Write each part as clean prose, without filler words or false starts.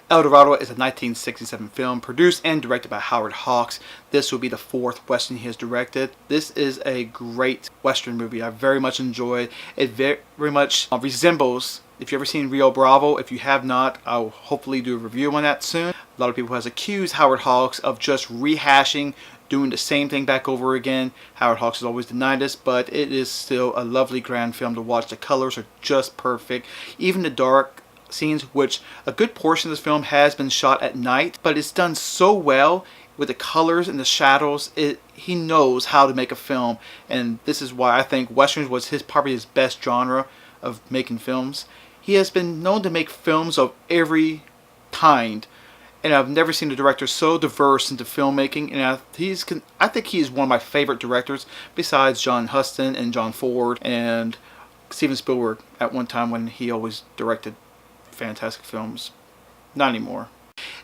El Dorado is a 1967 film produced and directed by Howard Hawks. This will be the fourth Western he has directed. This is a great Western movie. I very much enjoy it. It very much resembles, if you've ever seen Rio Bravo. If you have not, I'll hopefully do a review on that soon. A lot of people has accused Howard Hawks of just rehashing, doing the same thing back over again. Howard Hawks has always denied this, but it is still a lovely grand film to watch. The colors are just perfect. Even the dark scenes, which a good portion of this film has been shot at night, but it's done so well with the colors and the shadows. He knows how to make a film, and this is why I think Westerns was probably his best genre of making films. He has been known to make films of every kind, and I've never seen a director so diverse into filmmaking. And I think he's one of my favorite directors, besides John Huston and John Ford and Steven Spielberg at one time, when he always directed fantastic films. Not anymore.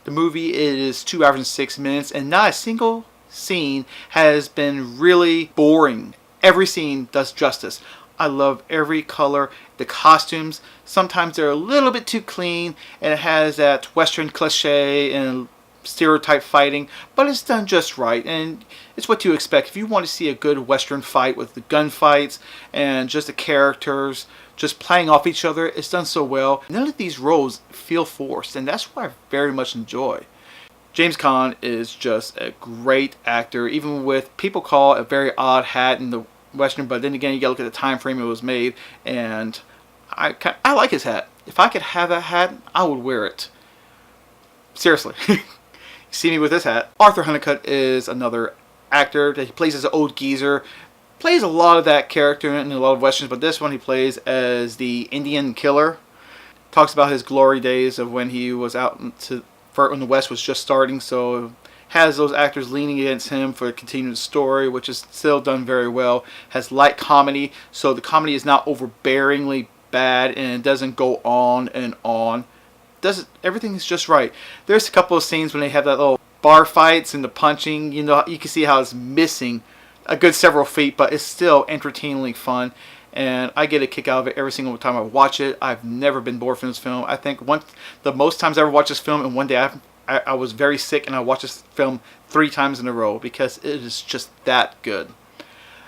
The movie is 2 hours and 6 minutes, and not a single scene has been really boring. Every scene does justice. I love every color. The costumes, sometimes they're a little bit too clean, and it has that Western cliche and stereotype fighting, but it's done just right, and it's what you expect. If you want to see a good Western fight with the gunfights and just the characters just playing off each other, it's done so well. None of these roles feel forced, and that's what I very much enjoy. James Caan is just a great actor, even with people call it a very odd hat in the Western, but then again, you gotta look at the time frame it was made, and I like his hat. If I could have that hat, I would wear it. Seriously. You see me with this hat. Arthur Honeycutt is another actor that he plays as an old geezer. Plays a lot of that character in a lot of Westerns, but this one he plays as the Indian killer. Talks about his glory days of when he was out when the West was just starting, so has those actors leaning against him for continuing the story, which is still done very well. Has light comedy, so the comedy is not overbearingly bad, and it doesn't go on and on. Everything is just right. There's a couple of scenes when they have that little bar fights and the punching. You know, you can see how it's missing a good several feet, but it's still entertainingly fun, and I get a kick out of it every single time I watch it. I've never been bored from this film. I think the most times I ever watched this film, and one day I was very sick and I watched this film 3 times in a row because it is just that good.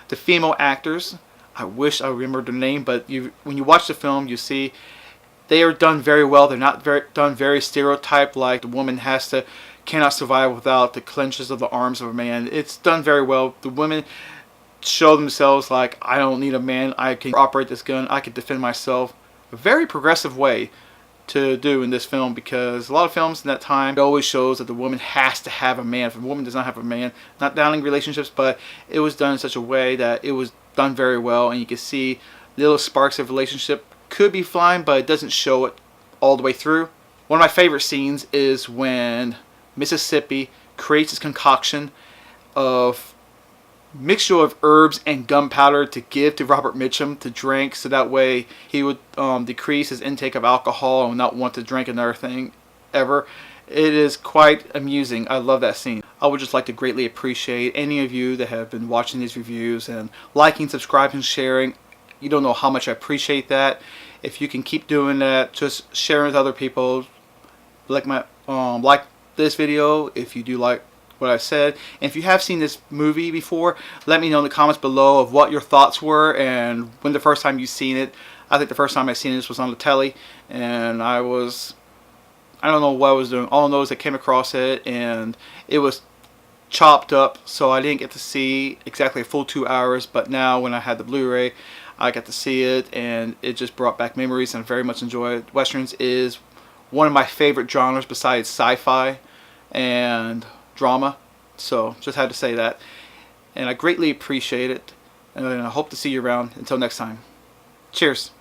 The female actors, I wish I remembered their name, but when you watch the film, you see they are done very well. They're not done very stereotyped, like the woman cannot survive without the clenches of the arms of a man. It's done very well. The women show themselves like, I don't need a man. I can operate this gun. I can defend myself. A very progressive way to do in this film, because a lot of films in that time, it always shows that the woman has to have a man. If a woman does not have a man, not downing relationships, but it was done in such a way that it was done very well, and you can see little sparks of relationship could be flying, but it doesn't show it all the way through. One of my favorite scenes is when Mississippi creates this concoction of mixture of herbs and gunpowder to give to Robert Mitchum to drink, so that way he would decrease his intake of alcohol and not want to drink another thing ever. It is quite amusing. I love that scene. I would just like to greatly appreciate any of you that have been watching these reviews and liking, subscribing, sharing. You don't know how much I appreciate that. If you can keep doing that, just sharing with other people, like this video if you do like what I said. And if you have seen this movie before, let me know in the comments below of what your thoughts were and when the first time you've seen it. I think the first time I seen this was on the telly, and I don't know what I was doing. All I know is I came across it and it was chopped up, so I didn't get to see exactly a full 2 hours, but now when I had the Blu-ray, I got to see it, and it just brought back memories, and I very much enjoy it. Westerns is one of my favorite genres besides sci-fi and drama, so just had to say that. And I greatly appreciate it, and I hope to see you around. Until next time, cheers.